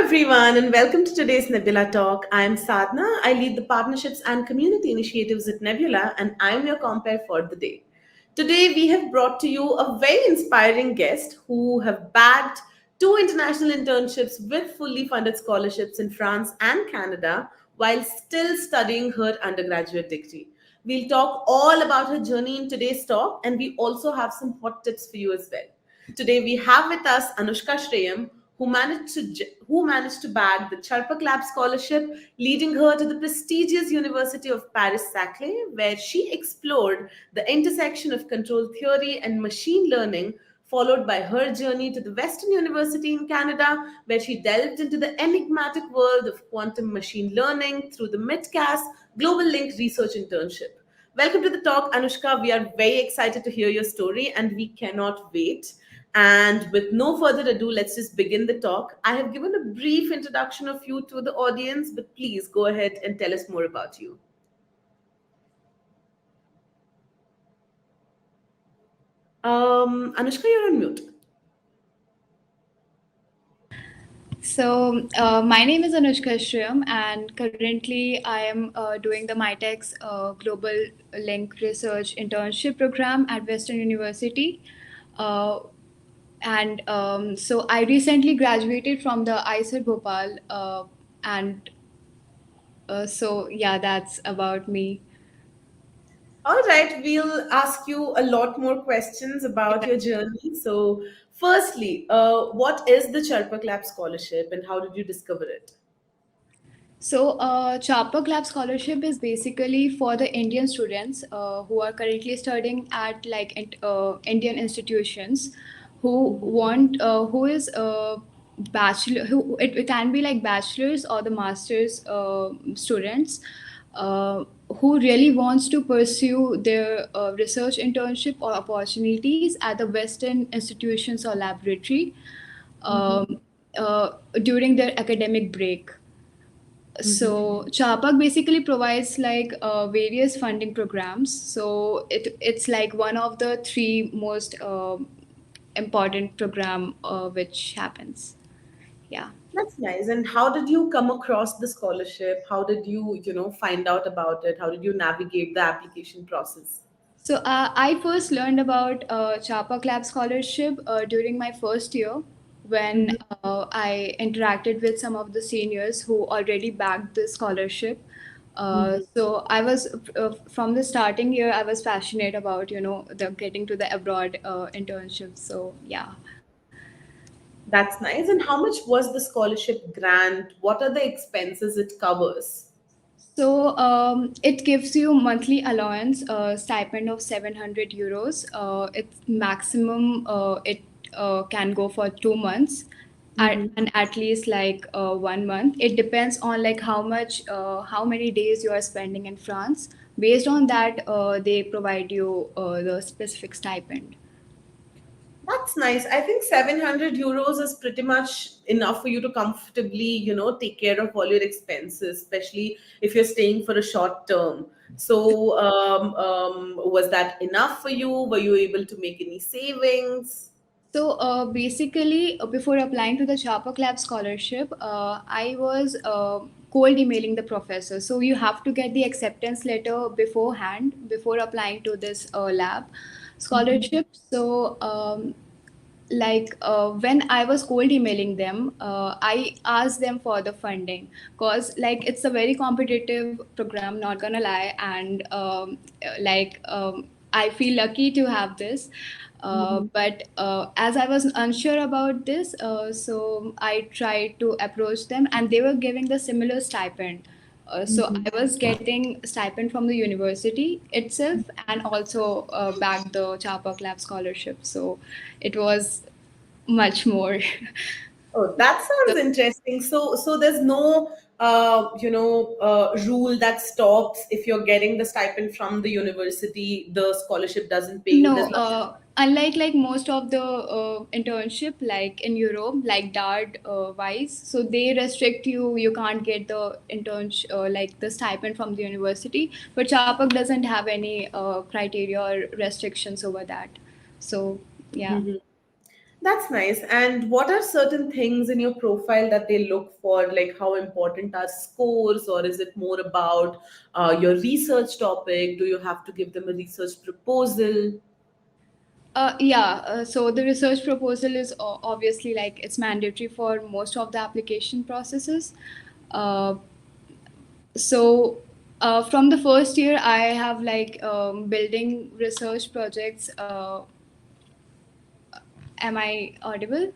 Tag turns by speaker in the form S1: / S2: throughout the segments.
S1: everyone, and welcome to today's Nebula Talk. I'm Sadhna. I lead the partnerships and community initiatives at Nebula, and I'm your compere for the day. Today, we have brought to you a very inspiring guest who have bagged two international internships with fully funded scholarships in France and Canada while still studying her undergraduate degree. We'll talk all about her journey in today's talk, and we also have some hot tips for you as well. Today we have with us Anushka Shreyam, who managed to bag the Charpak Lab scholarship, leading her to the prestigious University of Paris-Saclay, where she explored the intersection of control theory and machine learning, followed by her journey to the Western University in Canada, where she delved into the enigmatic world of quantum machine learning through the Mitacs Globalink Research Internship. Welcome to the talk, Anushka. We are very excited to hear your story and we cannot wait. And with no further ado, let's just begin the talk. I have given a brief introduction of you to the audience, but please go ahead and tell us more about you. Anushka, you're on mute.
S2: My name is Anushka Shreyam, and currently I am doing the Mitacs Global Link Research Internship Program at Western University. Uh, and I recently graduated from the ISET Bhopal, and that's about me.
S1: All right, we'll ask you a lot more questions about your journey. So, firstly, what is the Charpak Lab Scholarship and how did you discover it?
S2: Charpak Lab Scholarship is basically for the Indian students who are currently studying at Indian institutions who is bachelor who it can be like bachelor's or the master's students uh, who really wants to pursue their research internship or opportunities at the Western institutions or laboratory um, during their academic break. So Charpak basically provides various funding programs. So it's like one of the three most important program which happens. Yeah.
S1: That's nice. And how did you come across the scholarship? How did you find out about it? How did you navigate the application process?
S2: I first learned about Charpak Lab scholarship during my first year when I interacted with some of the seniors who already backed the scholarship. So I was from the starting year I was passionate about the getting to the abroad internship. So yeah.
S1: That's nice. And how much was the scholarship grant? What are the expenses it covers?
S2: It gives you monthly allowance, stipend of 700 euros. It's maximum, it can go for 2 months and at least 1 month. It depends on like how many days you are spending in France. Based on that, they provide you the specific stipend.
S1: That's nice. I think 700 euros is pretty much enough for you to comfortably take care of all your expenses, especially if you're staying for a short term. So, was that enough for you? Were you able to make any savings?
S2: Basically, before applying to the Charpak Lab scholarship, I was cold emailing the professor. So you have to get the acceptance letter beforehand before applying to this lab scholarship. When I was cold emailing them, I asked them for the funding because like it's a very competitive program, not gonna lie, and I feel lucky to have this. But as I was unsure about this, so I tried to approach them, and they were giving the similar stipend. So I was getting stipend from the university itself, and also back the Charpak Lab scholarship. So it was much more.
S1: Oh, that sounds interesting. So there's no, rule that stops if you're getting the stipend from the university, the scholarship doesn't pay you.
S2: No,
S1: There's not.
S2: unlike like most of the internship like in Europe, like DART wise, so they restrict you. You can't get the internship like the stipend from the university. But Charpak doesn't have any criteria or restrictions over that. So yeah.
S1: That's nice. And what are certain things in your profile that they look for? Like how important are scores, or is it more about your research topic? Do you have to give them a research proposal?
S2: Yeah, so the research proposal is obviously like it's mandatory for most of the application processes. Uh, so from the first year, I have like building research projects. Am I audible?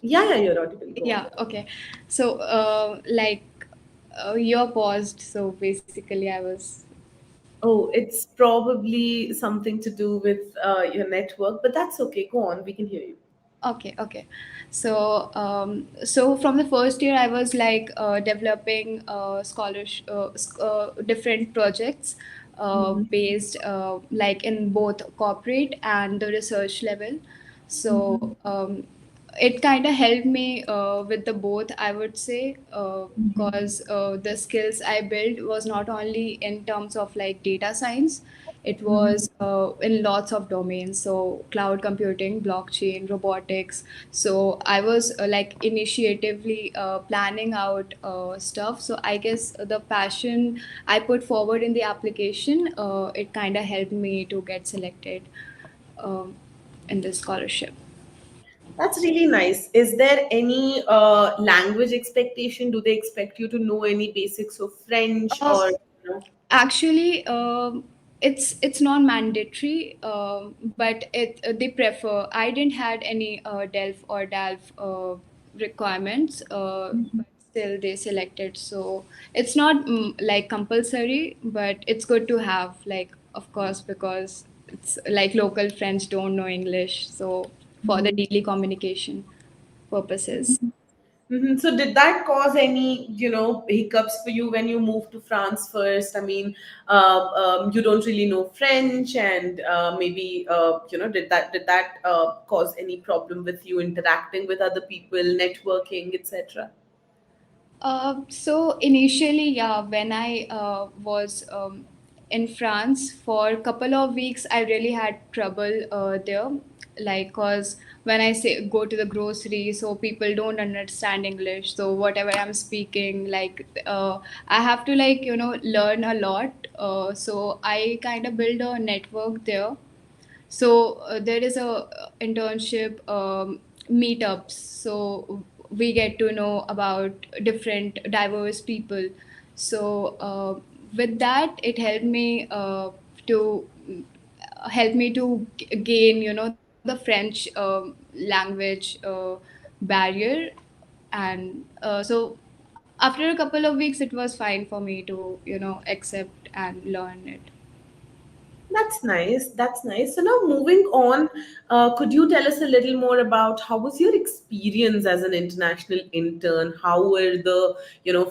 S1: Yeah, yeah, you're audible. Go on.
S2: Yeah, okay. So you're paused. So basically, I was
S1: Oh, it's probably something to do with your network, but that's okay. Go on, we can hear you.
S2: okay, okay. So from the first year, I was like developing different projects based like in both corporate and the research level. So it kind of helped me with the both, I would say, because the skills I built was not only in terms of like data science, it was in lots of domains, so cloud computing, blockchain, robotics. So I was like initiatively planning out stuff. So I guess the passion I put forward in the application, it kind of helped me to get selected um, in this scholarship.
S1: That's really nice. Is there any language expectation? Do they expect you to know any basics of French
S2: Uh,
S1: or, you know?
S2: Actually, it's not mandatory, but they prefer. I didn't had any DELF or DALF requirements, but still they selected. So it's not like compulsory, but it's good to have. Like, of course, because it's like local friends don't know English, so for the daily communication purposes.
S1: So did that cause any, hiccups for you when you moved to France first? I mean, you don't really know French, and maybe, did that cause any problem with you interacting with other people, networking, etc.?
S2: So initially, yeah, when I was in France for a couple of weeks, I really had trouble there. Like, cause when I say go to the grocery, so people don't understand English. So whatever I'm speaking, like, I have to like learn a lot. So I kind of build a network there. So there is a internship meetups. So we get to know about different diverse people. So with that, it to helped me to gain the French language barrier. And so after a couple of weeks, it was fine for me to accept and learn it.
S1: That's nice. That's nice. So now moving on, could you tell us a little more about how was your experience as an international intern? How were the,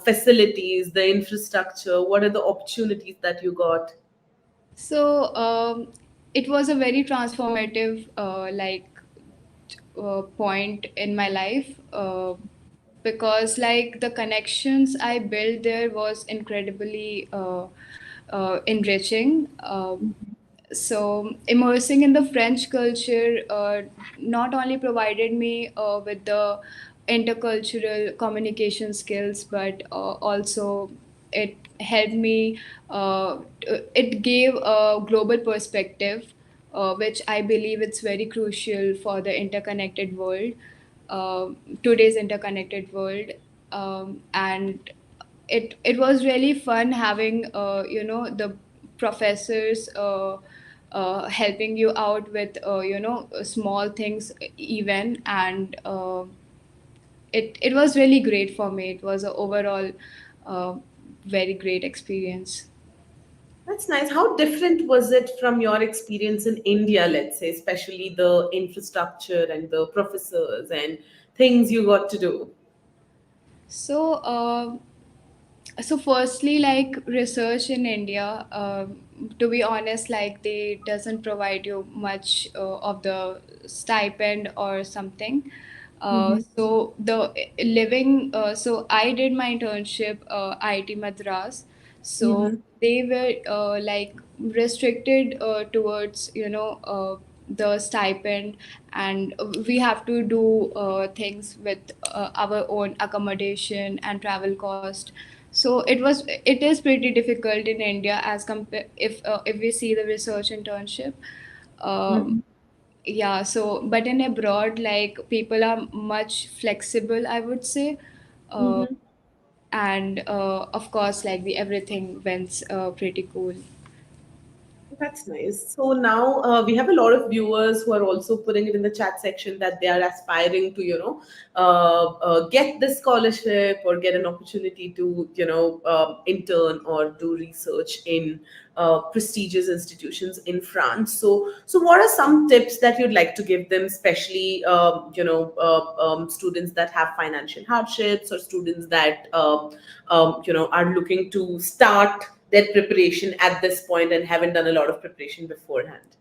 S1: facilities, the infrastructure? What are the opportunities that you got?
S2: So it was a very transformative point in my life, because like the connections I built there was incredibly enriching. So immersing in the French culture not only provided me with the intercultural communication skills, but also it helped me. It gave a global perspective, which I believe it's very crucial for the interconnected world, uh, today's interconnected world. And it was really fun having the professors helping you out with small things even. And it was really great for me. It was a overall uh, very great experience.
S1: That's nice. How different was it from your experience in India, let's say, especially the infrastructure and the professors and things you got to do?
S2: So firstly, like research in India, to be honest, like they doesn't provide you much of the stipend or something. So the living, so I did my internship IIT Madras. So
S1: Mm-hmm.
S2: they were like restricted towards the stipend, and we have to do things with our own accommodation and travel cost. So it is pretty difficult in India as compare if we see the research internship. um,
S1: Mhm.
S2: yeah, so but in abroad, like, people are much flexible, I would say. uh,
S1: Mhm.
S2: and of course, like, the everything went pretty cool.
S1: That's nice. So now we have a lot of viewers who are also putting it in the chat section that they are aspiring to, get this scholarship or get an opportunity to, intern or do research in prestigious institutions in France. So what are some tips that you'd like to give them, especially, students that have financial hardships or students that, are looking to start their preparation at this point and haven't done a lot of preparation beforehand?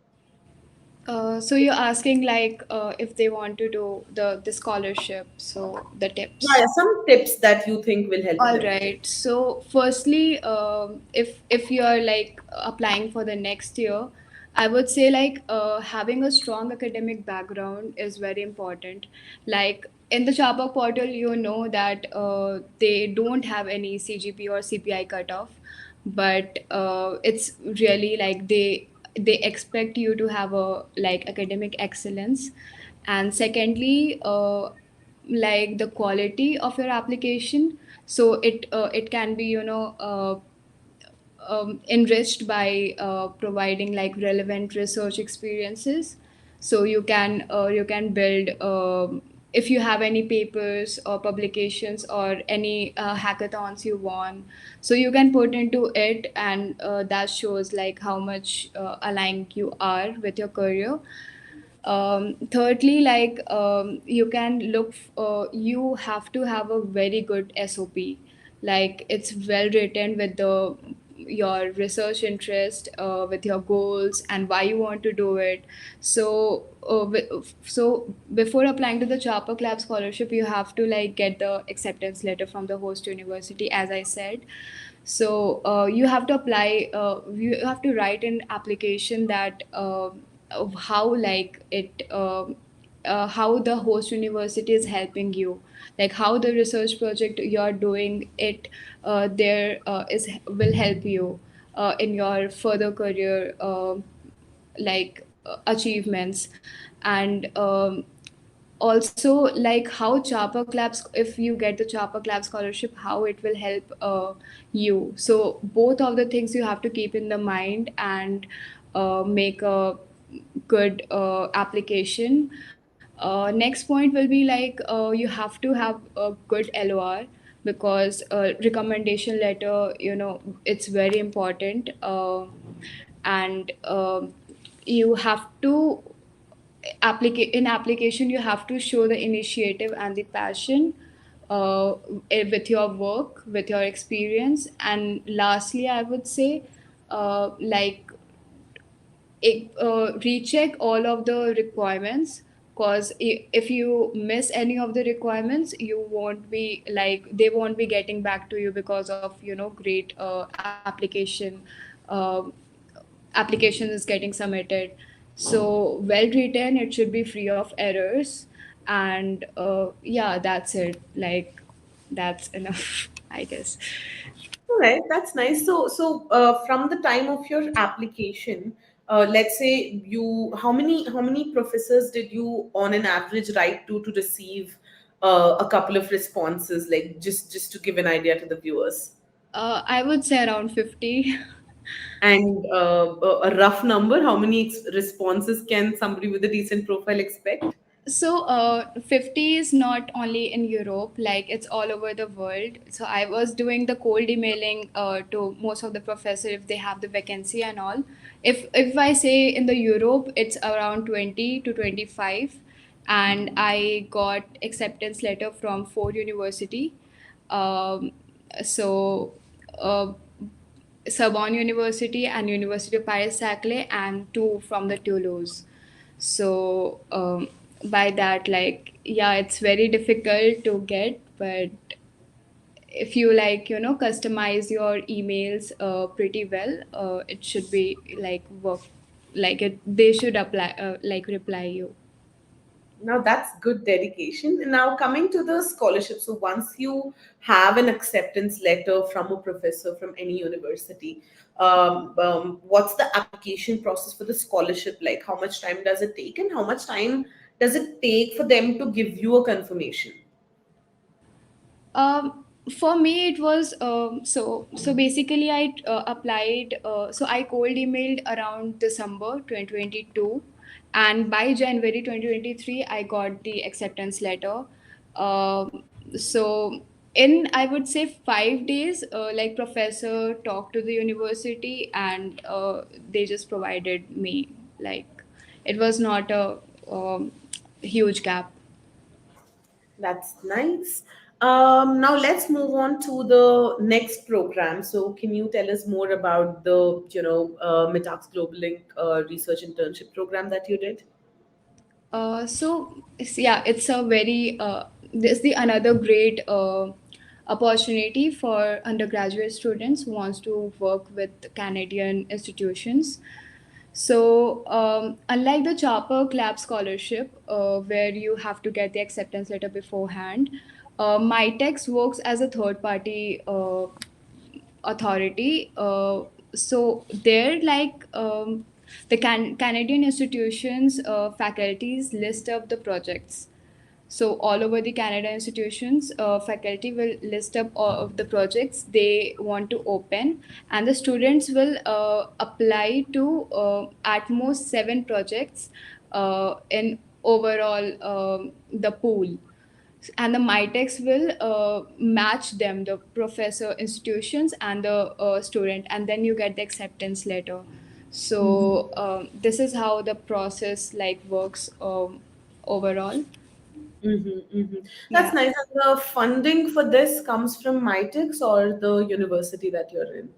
S2: So you're asking, like, if they want to do the scholarship, so the
S1: Yeah,
S2: tips.
S1: yeah, some tips that you think will help
S2: All
S1: them.
S2: right. So, firstly, if you are like applying for the next year, I would say, like, having a strong academic background is very important. Like, in the Charpak portal, you know that they don't have any CGP or CPI cutoff, but it's really like they expect you to have a like academic excellence. And secondly, like, the quality of your application, so it can be, enriched by providing like relevant research experiences. So you can build, if you have any papers or publications or any hackathons you won, so you can put into it, and that shows like how much aligned you are with your career. Thirdly, like, you can you have to have a very good SOP, like it's well written with the your research interest, with your goals and why you want to do it. So so before applying to the Charpak Lab scholarship, you have to like get the acceptance letter from the host university, as I said. So you have to apply, you have to write an application that of how like how the host university is helping you, like how the research project you're doing it there is will help you in your further career, achievements. And also, like, how Charpak Labs, if you get the Charpak Lab scholarship, how it will help you. So both of the things you have to keep in the mind, and make a good application. Next point will be like, you have to have a good LOR, because recommendation letter, it's very important. And you have to in application, you have to show the initiative and the passion with your work, with your experience. And lastly, I would say, like, recheck all of the requirements, because if you miss any of the requirements, you won't be like, they won't be getting back to you because of great application is getting submitted. So well written, it should be free of errors. And yeah, that's it. Like, that's enough, I guess.
S1: All right, that's nice. From the time of your application, let's say how many professors did you, on an average, write to receive a couple of responses? Like, just to give an idea to the viewers,
S2: I would say around 50.
S1: and a rough number, how many responses can somebody with a decent profile expect?
S2: So, 50 is not only in Europe, like it's all over the world. So, I was doing the cold emailing to most of the professor if they have the vacancy and all. If I say in the Europe, it's around 20 to 25, and I got acceptance letter from 4 university. Um, so, uh, Sorbonne University and University of Paris-Saclay, and two from the Toulouse. So by that, like, yeah, it's very difficult to get, but if you like, customize your emails pretty well, it should be like work. like they should apply like reply you.
S1: Now that's good dedication. Now coming to the scholarship. So once you have an acceptance letter from a professor from any university, what's the application process for the scholarship like? How much time does it take, and how much time does it take for them to give you a confirmation?
S2: For me, it was so basically I applied. So I cold emailed around December 2022, and by January 2023, I got the acceptance letter. So in, I would say, 5 days, like professor talked to the university, and they just provided me, like, it was not a huge gap.
S1: That's nice. Now let's move on to the next program. So can you tell us more about the, Mitacs Globalink Research Internship Program that you did?
S2: Yeah, it's a very this the another great opportunity for undergraduate students who wants to work with Canadian institutions. So unlike the Charpak Lab Scholarship, where you have to get the acceptance letter beforehand, Mitecs works as a third party authority. So they're like the Canadian institutions faculties list up the projects. So all over the Canada institutions, faculty will list up all of the projects they want to open, and the students will apply to at most 7 projects in overall the pool, and the Mitex will match them, the professor institutions and the student, and then you get the acceptance letter. So this is how the process like works overall.
S1: Mm-hmm, mm-hmm. That's
S2: Yeah.
S1: nice. And the funding for this comes from Mitex or the university that you're in?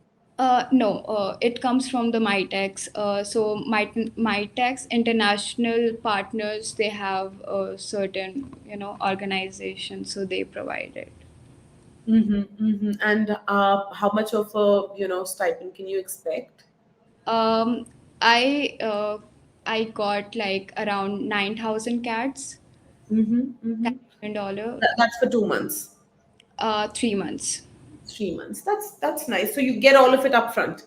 S2: No, it comes from the Mitex. So Mitex international partners, they have a certain, organization, so they provide it.
S1: Mm-hmm, mm-hmm. And how much of a, stipend can you expect?
S2: Um, I uh, I got like around 9,000 cats,
S1: Mm-hmm, mm-hmm.
S2: Canadian dollar,
S1: That's for 2 months,
S2: 3 months.
S1: 3 months. That's nice. So you get all of it upfront.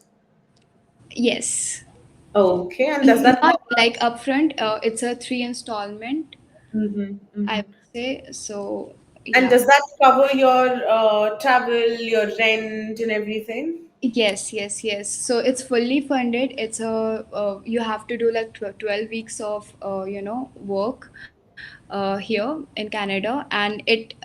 S2: Yes,
S1: Okay, and does that
S2: not
S1: cover?
S2: like upfront. It's a three installment,
S1: Mm-hmm,
S2: I
S1: mm-hmm.
S2: would say. So
S1: And
S2: yeah.
S1: does that cover your travel, your rent, and everything?
S2: Yes, yes, yes. So it's fully funded. It's a you have to do like 12 weeks of work here in Canada, and it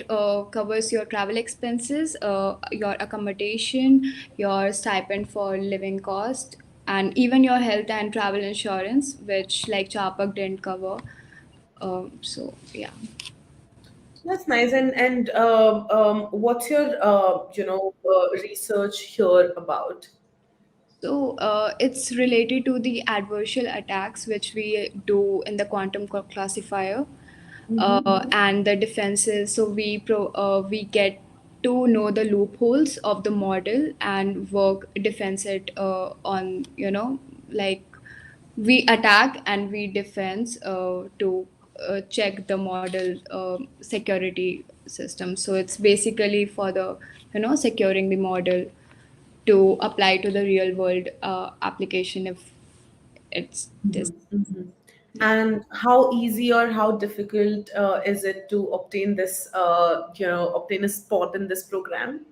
S2: covers your travel expenses, your accommodation, your stipend for living cost, and even your health and travel insurance, which like Charpak didn't cover. So yeah.
S1: That's nice. And what's your research here about?
S2: So it's related to the adversarial attacks which we do in the classifier, and the defenses. So we get to know the loopholes of the model and work defense it on, like, we attack and we defense to check the model security system. So it's basically for the, securing the model to apply to the real world application if it's this. Yeah.
S1: And how easy or how difficult is it to obtain this, obtain a spot in this program?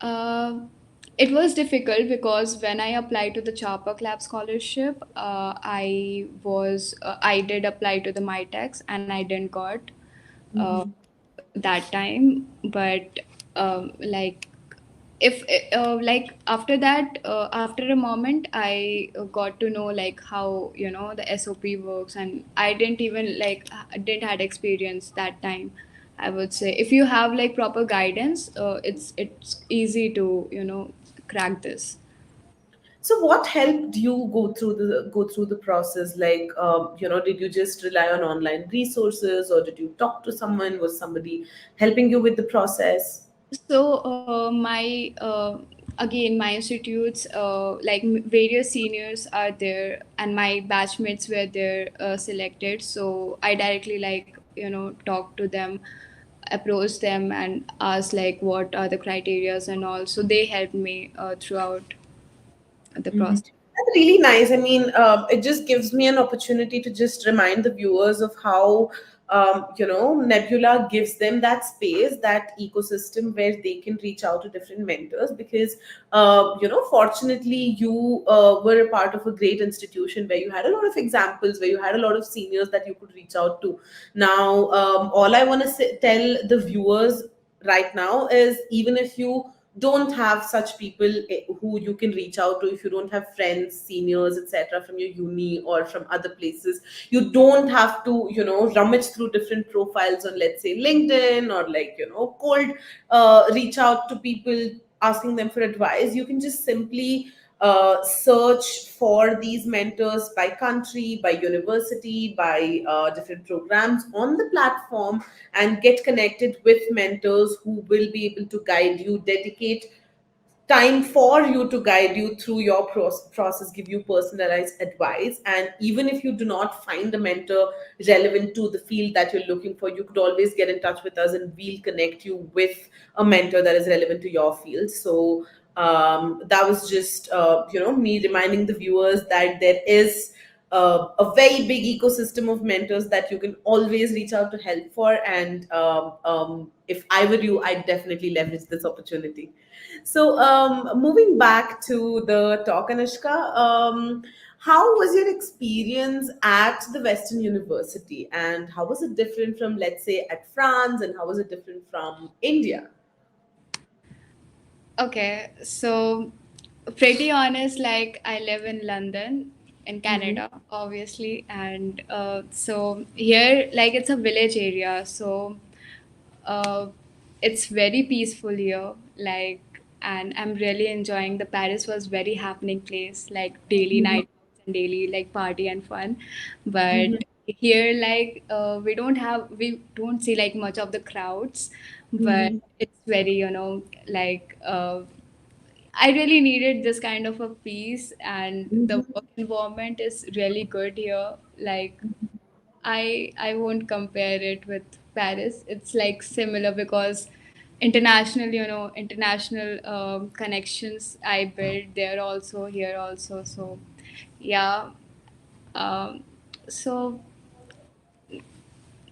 S2: Uh, it was difficult because when I applied to the Charpak Lab scholarship, I did apply to the Mitex and I didn't got that time. But like, if like after that, after a moment, I got to know like how, the SOP works, and I didn't even like didn't had experience that time. I would say if you have like proper guidance, it's easy to, crack this.
S1: So what helped you go through the process? Like, did you just rely on online resources, or did you talk to someone? Was somebody helping you with the process?
S2: So my again, my institutes, like various seniors are there, and my batchmates were there, selected. So I directly, like, talk to them, approach them, and ask like what are the criterias and all. So they helped me throughout the
S1: Mhm.
S2: process.
S1: That's really nice. I mean, it just gives me an opportunity to just remind the viewers of how, Nebula gives them that space, that ecosystem where they can reach out to different mentors. Because, fortunately, you were a part of a great institution where you had a lot of examples, where you had a lot of seniors that you could reach out to. Now, all I want to tell the viewers right now is, even if you don't have such people who you can reach out to, if you don't have friends, seniors, etc., from your uni or from other places, you don't have to, rummage through different profiles on, let's say, LinkedIn, or like, cold reach out to people asking them for advice. You can just simply search for these mentors by country, by university, by different programs on the platform, and get connected with mentors who will be able to guide you, dedicate time for you to guide you through your process, give you personalized advice. And even if you do not find a mentor relevant to the field that you're looking for, you could always get in touch with us, and we'll connect you with a mentor that is relevant to your field. So that was just me reminding the viewers that there is a very big ecosystem of mentors that you can always reach out to help for. And if I were you, I'd definitely leverage this opportunity. So, moving back to the talk, Anushka, how was your experience at the Western University, and how was it different from, let's say, at France, and how was it different from India?
S2: Okay, so pretty honest, like I live in London, in
S1: Mm-hmm.
S2: Canada, obviously, and so here, like, it's a village area, so uh, it's very peaceful here, like, and I'm really enjoying. The Paris was very happening place, like daily night outs and daily like party and fun,
S1: Mm-hmm.
S2: but here, like, we don't see like much of the crowds, but
S1: Mm-hmm.
S2: it's very, like, I really needed this kind of a peace, and the
S1: Mm-hmm.
S2: work environment is really good here. Like, I won't compare it with Paris. It's like similar because international connections I built there also, here also. So yeah, um, so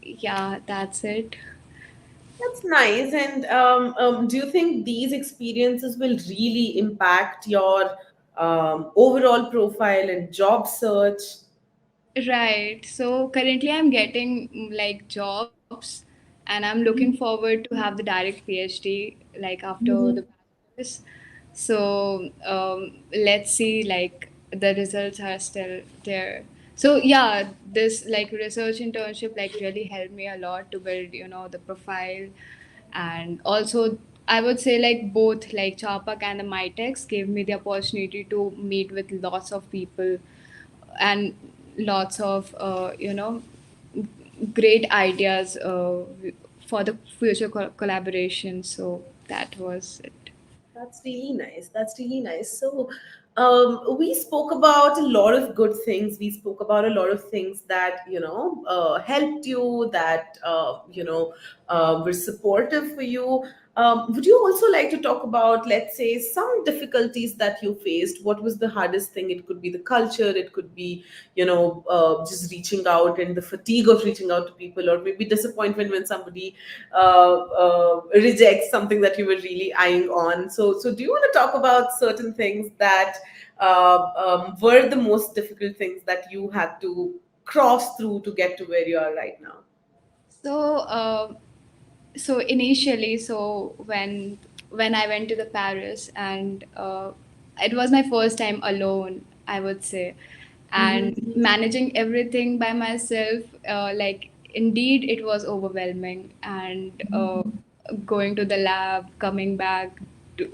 S2: yeah, that's it.
S1: That's nice. And do you think these experiences will really impact your overall profile and job search?
S2: Right. So currently I'm getting like jobs, and I'm looking forward to have the direct PhD like after the
S1: Mhm.
S2: bachelor's. So let's see, like the results are still there. So yeah, this like research internship like really helped me a lot to build, the profile. And also I would say like both like Charpak and the Mitecs gave me the opportunity to meet with lots of people and lots of great ideas for the future collaboration. So that was it.
S1: That's really nice. That's really nice. So, we spoke about a lot of good things. We spoke about a lot of things that, helped you, that, were supportive for you. Would you also like to talk about, let's say, some difficulties that you faced? What was the hardest thing? It could be the culture, it could be, just reaching out and the fatigue of reaching out to people, or maybe disappointment when somebody rejects something that you were really eyeing on. So do you want to talk about certain things that were the most difficult things that you had to cross through to get to where you are right now?
S2: So so initially, so when I went to the Paris, and it was my first time alone, I would say, and
S1: Mm-hmm.
S2: managing everything by myself, like indeed it was overwhelming. And going to the lab, coming back,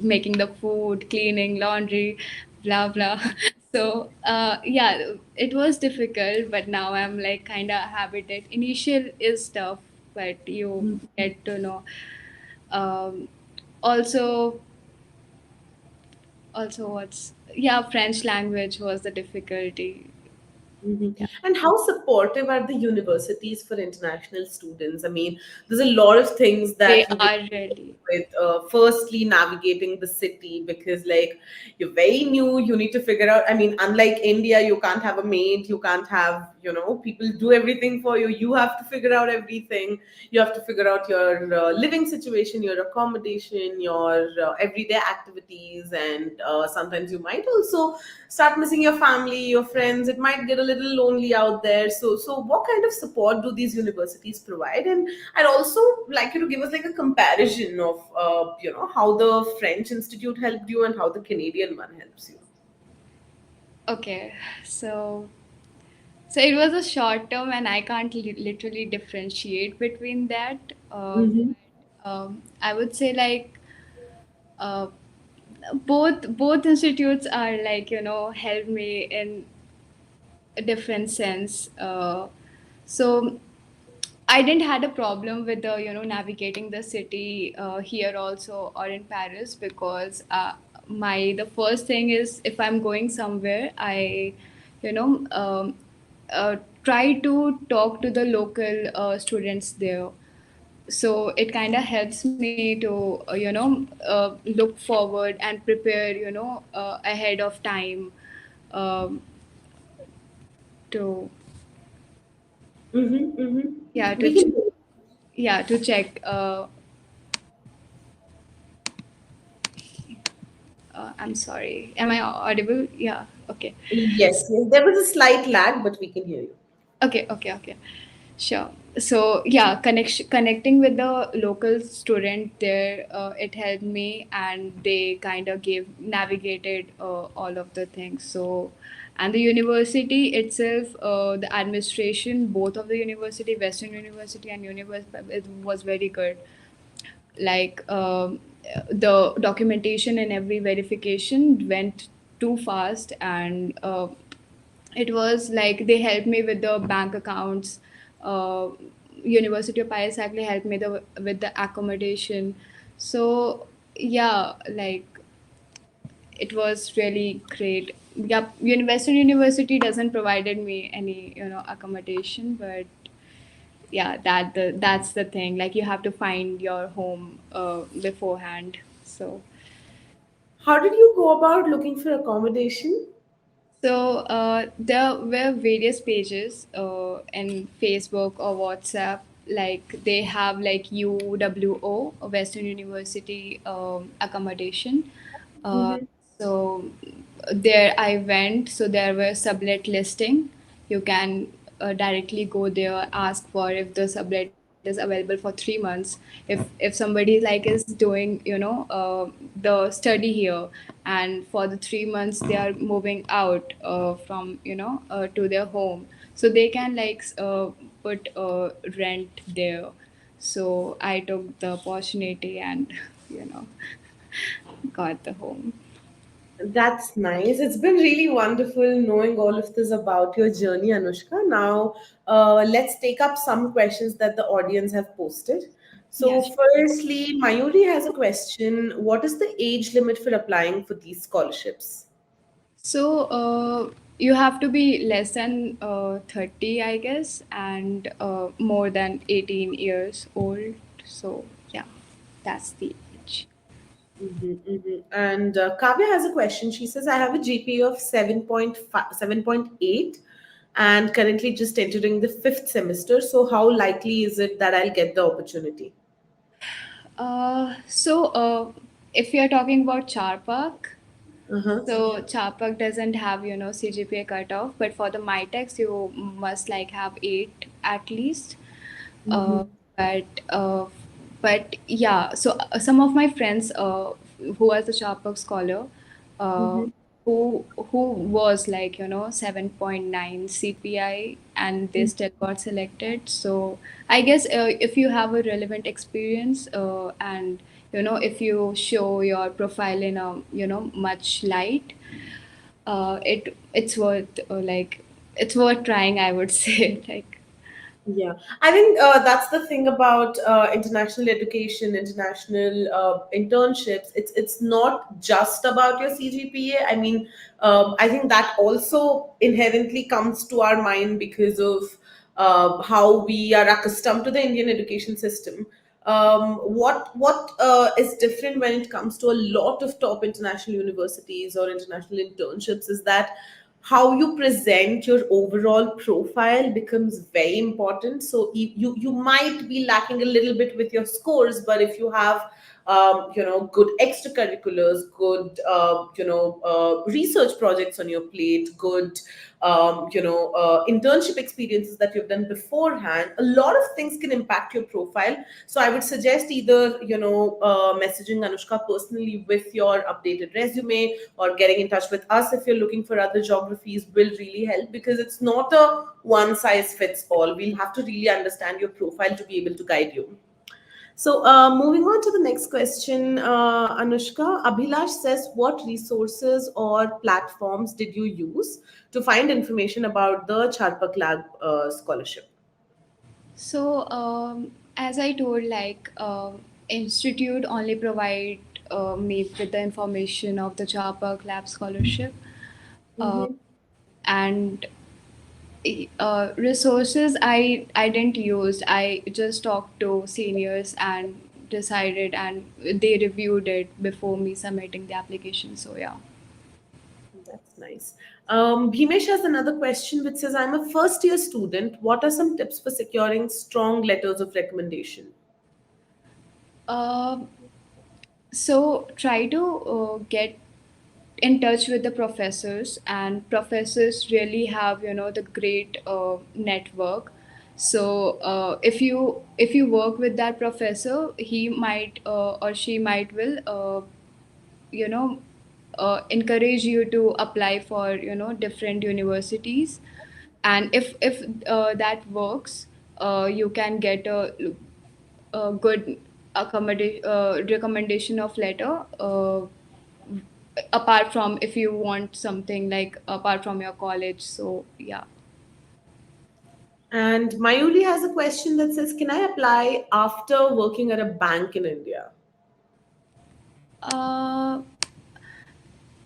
S2: making the food, cleaning, laundry, blah blah. So yeah, it was difficult, but now I'm like kind of habited. Initial is tough, but you get to know. Um, also, also what's yeah, French language was the difficulty.
S1: Mhm.
S2: Yeah,
S1: And how supportive are the universities for international students? I mean, there's a lot of things
S2: they
S1: that we
S2: are really.
S1: with firstly navigating the city, because like you're very new, you need to figure out. I mean, unlike India, you can't have a maid, you can't have, people do everything for you. You have to figure out everything. You have to figure out your living situation, your accommodation, your everyday activities, and sometimes you might also start missing your family, your friends. It might get a little lonely out there. So what kind of support do these universities provide? And I'd also like you to give us like a comparison of how the French institute helped you and how the Canadian one helps you.
S2: Okay, so so it was a short term, and I can't literally differentiate between that.
S1: Mm-hmm.
S2: I would say like uh, both institutes are like help me in a different sense. So I didn't had a problem with the navigating the city here also or in Paris, because my the first thing is, if I'm going somewhere, I you know try to talk to the local students there, so it kind of helps me to look forward and prepare ahead of time, um, to
S1: Mm-hmm. Mm-hmm.
S2: yeah to
S1: We can.
S2: yeah to check. I'm sorry. Am I audible? Yeah. Okay.
S1: Yes, yes. There was a slight lag, but we can hear you.
S2: Okay. Sure. So yeah, connecting with the local student there, it helped me, and they kind of gave navigated all of the things. So, and the university itself, the administration, both of the university, Western University and University, it was very good. Like the documentation and every verification went too fast, and it was like they helped me with the bank accounts. uh, University of Paris actually helped me with the accommodation. So yeah, like it was really great. Yep, Western University doesn't provided me any accommodation, but yeah, that's the thing, like you have to find your home beforehand. So
S1: How did you go about looking for accommodation?
S2: there were various pages in Facebook or WhatsApp. Like they have like UWO, Western University accommodation. Uh,
S1: Mm-hmm.
S2: so there I went. So there were sublet listing. You can directly go there, ask for if the sublet is available for 3 months. If somebody like is doing the study here, and for the 3 months they are moving out from to their home, so they can like put rent there. So I took the opportunity and you know got the home.
S1: That's nice. It's been really wonderful knowing all of this about your journey, Anushka. Now, let's take up some questions that the audience have posted. So,
S2: Yes.
S1: firstly, Mayuri has a question. What is the age limit for applying for these scholarships?
S2: So you have to be less than 30, I guess, and more than 18 years old. So yeah, that's the age.
S1: And Kavya has a question. She says, I have a GPA of 7.5, 7.8 and currently just entering the fifth semester. So, how likely is it that I'll get the opportunity?
S2: So if you're talking about Charpak,
S1: Uh-huh.
S2: so Charpak doesn't have CGPA cutoff, but for the Mitecs you must like have 8 at least. Uh, but yeah, so some of my friends who was a Charpak scholar, uh, who was like 7.9 CPI, and they still got selected. So I guess if you have a relevant experience, and if you show your profile in a much light, it's worth it's worth trying, I would say. Like
S1: Yeah, I think that's the thing about international education, international internships. It's not just about your CGPA. I mean, I think that also inherently comes to our mind because of how we are accustomed to the Indian education system. What is different when it comes to a lot of top international universities or international internships is that how you present your overall profile becomes very important. So you might be lacking a little bit with your scores, but if you have good extracurriculars, good research projects on your plate, good internship experiences that you've done beforehand, a lot of things can impact your profile. So I would suggest either messaging Anushka personally with your updated resume, or getting in touch with us if you're looking for other geographies will really help, because it's not a one size fits all. We'll have to really understand your profile to be able to guide you. So, moving on to the next question, Anushka, Abhilash says, what resources or platforms did you use to find information about the Charpak Lab scholarship?
S2: So, as I told, institute only provide me with the information of the Charpak Lab scholarship, uh,
S1: Mm-hmm.
S2: and resources I didn't use. I just talked to seniors and decided, and they reviewed it before me submitting the application. So yeah.
S1: That's nice. Bhimesh has another question which says, I'm a first year student. What are some tips for securing strong letters of recommendation?
S2: Uh, so try to get in touch with the professors, and professors really have the great network. So if you work with that professor, he might or she might will you know encourage you to apply for different universities. And if that works, you can get a good recommendation of letter, apart from if you want something like apart from your college. So yeah.
S1: And Mayuri has a question that says, can I apply after working at a bank in India?
S2: uh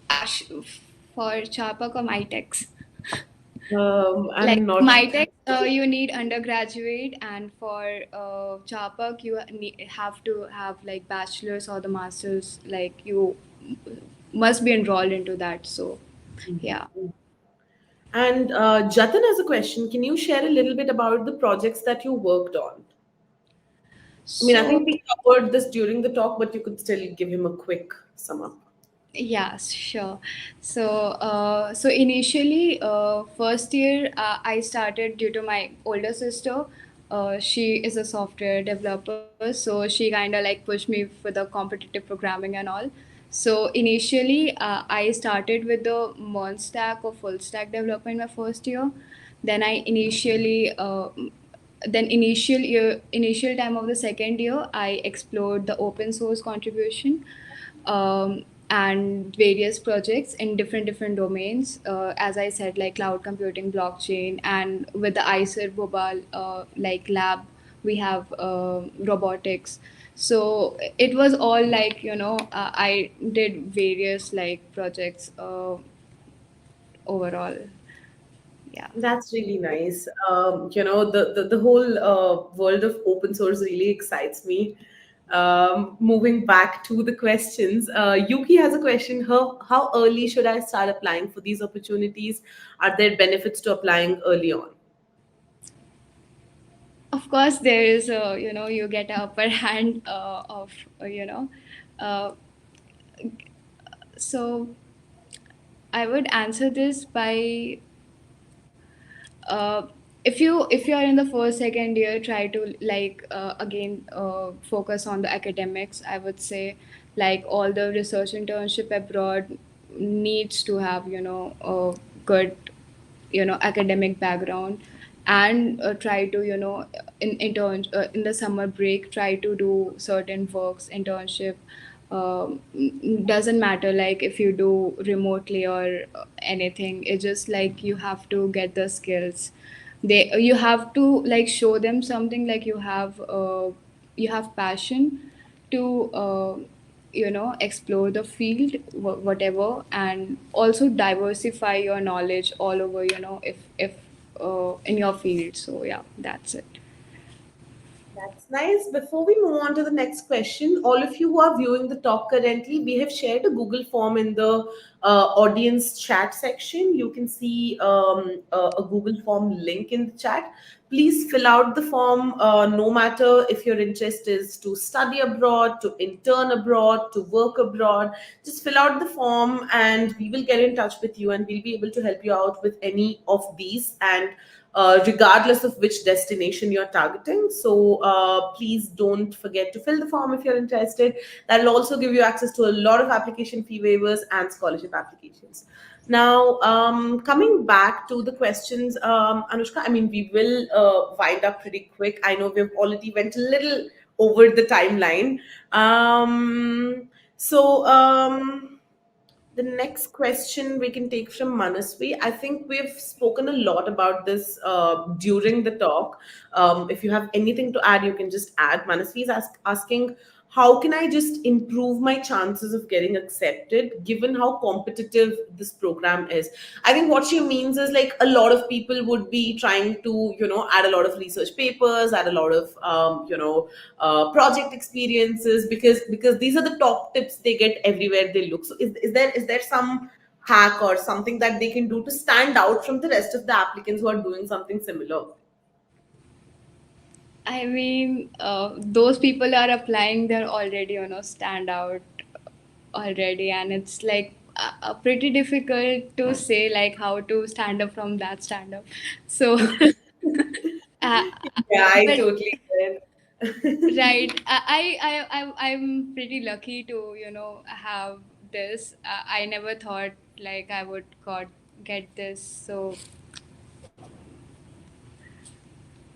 S2: Ash, for Charpak or Mitex? Like
S1: I'm not sure.
S2: Mitex, you need undergraduate, and for Charpak, have to have like bachelor's or the master's. Like you must be enrolled into that. So yeah.
S1: And Jatin has a question. Can you share a little bit about the projects that you worked on? I mean, I
S2: So
S1: think we covered this during the talk, but you could still give him a quick sum up.
S2: yeah, sure. So, so initially, first year, I started due to my older sister. She is a software developer, so she kind of like pushed me for the competitive programming and all. So initially, I started with the MERN stack or full stack development my first year. Then I initially then initial time of the second year, I explored the open source contribution, and various projects in different domains, as I said, like cloud computing, blockchain, and with the ICER Bhopal like lab, we have robotics. So it was all like I did various like projects overall. Yeah.
S1: That's really nice. The whole world of open source really excites me. Moving back to the questions, Yuki has a question. How early should I start applying for these opportunities? Are there benefits to applying early on?
S2: Of course, there is a you get a upper hand of uh, so I would answer this by uh, if you are in the first second year, try to like again focus on the academics. I would say like all the research internship abroad needs to have a good academic background, and try to in the summer break, try to do certain works internship. Doesn't matter like if you do remotely or anything, it's just like you have to get the skills They you have to like show them something, like you have passion to explore the field, whatever, and also diversify your knowledge all over, if in your field. So yeah, that's it.
S1: That's nice. Before we move on to the next question, all of you who are viewing the talk currently, we have shared a Google form in the audience chat section. You can see a Google form link in the chat. Please fill out the form, no matter if your interest is to study abroad, to intern abroad, to work abroad. Just fill out the form and we will get in touch with you and we'll be able to help you out with any of these. And regardless of which destination you're targeting. So please don't forget to fill the form if you're interested. That'll also give you access to a lot of application fee waivers and scholarship applications. Now, coming back to the questions, Anushka, I mean, we will wind up pretty quick. I know we've already went a little over the timeline. So, the next question we can take from Manasvi. I think we've spoken a lot about this during the talk. If you have anything to add, you can just add. Manasvi is asking, how can I just improve my chances of getting accepted given how competitive this program is? I think what she means is like a lot of people would be trying to, add a lot of research papers, add a lot of, project experiences because these are the top tips they get everywhere they look. So is there some hack or something that they can do to stand out from the rest of the applicants who are doing something similar?
S2: I mean, those people are applying, they're already, stand out already, and it's like pretty difficult to say like how to stand up from that stand up. So, uh,
S1: Yeah, I
S2: but
S1: totally get it.
S2: right, I'm pretty lucky to have this. I never thought like I would got get this. So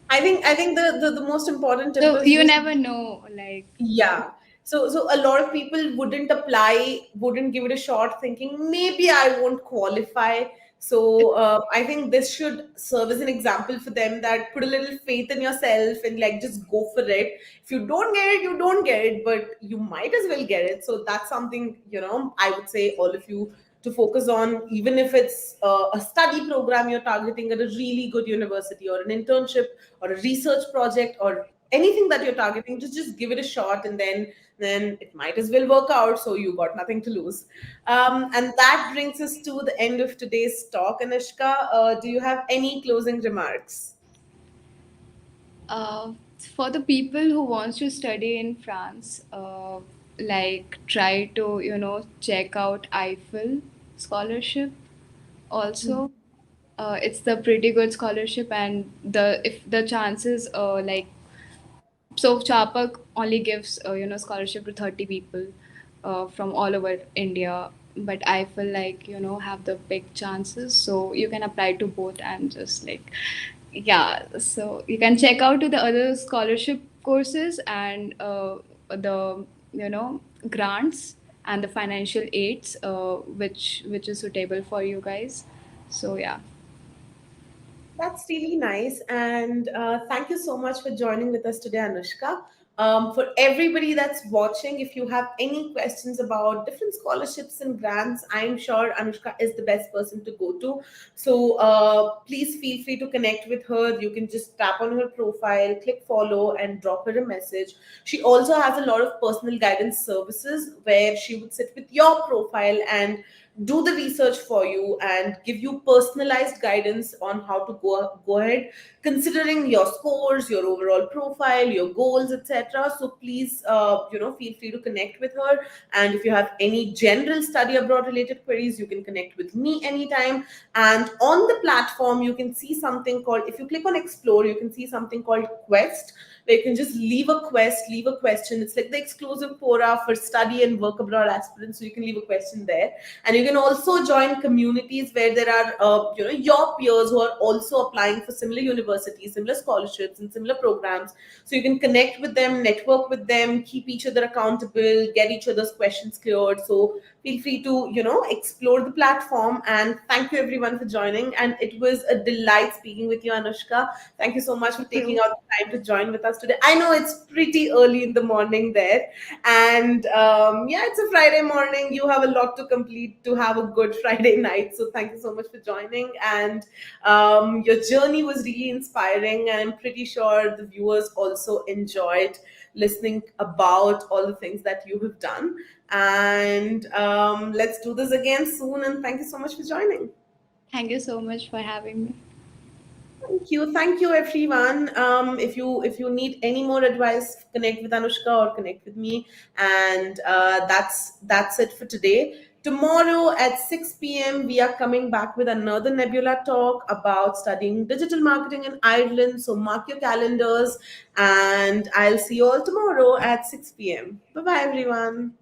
S1: I think the most important tip
S2: so
S1: is
S2: you
S1: just,
S2: never know, like.
S1: yeah. So a lot of people wouldn't apply, wouldn't give it a shot, thinking maybe I won't qualify. So I think this should serve as an example for them that put a little faith in yourself and like just go for it. If you don't get it, you don't get it, but you might as well get it. So that's something, I would say all of you to focus on, even if it's a study program you're targeting at a really good university, or an internship or a research project, or anything that you're targeting, just give it a shot, and then it might as well work out, so you got nothing to lose. And that brings us to the end of today's talk. Anushka, do you have any closing remarks?
S2: Uh, for the people who wants to study in France, like try to check out Eiffel scholarship. Also, it's the pretty good scholarship, and the if the chances so Charpak only gives scholarship to 30 people from all over India, but I feel like have the big chances, so you can apply to both and just like, yeah. So you can check out to the other scholarship courses and the grants and the financial aids which is suitable for you guys. So yeah.
S1: That's really nice. And thank you so much for joining with us today, Anushka. For everybody that's watching, if you have any questions about different scholarships and grants, I'm sure Anushka is the best person to go to. So please feel free to connect with her. You can just tap on her profile, click follow, and drop her a message. She also has a lot of personal guidance services where she would sit with your profile and do the research for you and give you personalized guidance on how to go ahead, considering your scores, your overall profile, your goals, etc. So please feel free to connect with her. And if you have any general study abroad related queries, you can connect with me anytime. And on the platform, you can see something called, if you click on explore, you can see something called quest. where you can just leave a question. It's like the exclusive fora for study and work abroad aspirants. So you can leave a question there, and you can also join communities where there are your peers who are also applying for similar universities, similar scholarships, and similar programs. So you can connect with them, network with them, keep each other accountable, get each other's questions cleared. So feel free to explore the platform. And thank you everyone for joining, and it was a delight speaking with you, Anushka. Thank you so much for
S2: Thank
S1: taking
S2: you.
S1: out the time to join with us today. I know it's pretty early in the morning there, and yeah, it's a Friday morning. You have a lot to complete to have a good Friday night. So thank you so much for joining, and your journey was really inspiring, and I'm pretty sure the viewers also enjoyed listening about all the things that you have done. And let's do this again soon. And thank you so much for joining.
S2: Thank you so much for having me.
S1: Thank you, everyone. If you need any more advice, connect with Anushka or connect with me, and that's it for today. Tomorrow at 6 p.m., we are coming back with another Nebula talk about studying digital marketing in Ireland. So mark your calendars, and I'll see you all tomorrow at 6 p.m. Bye bye, everyone.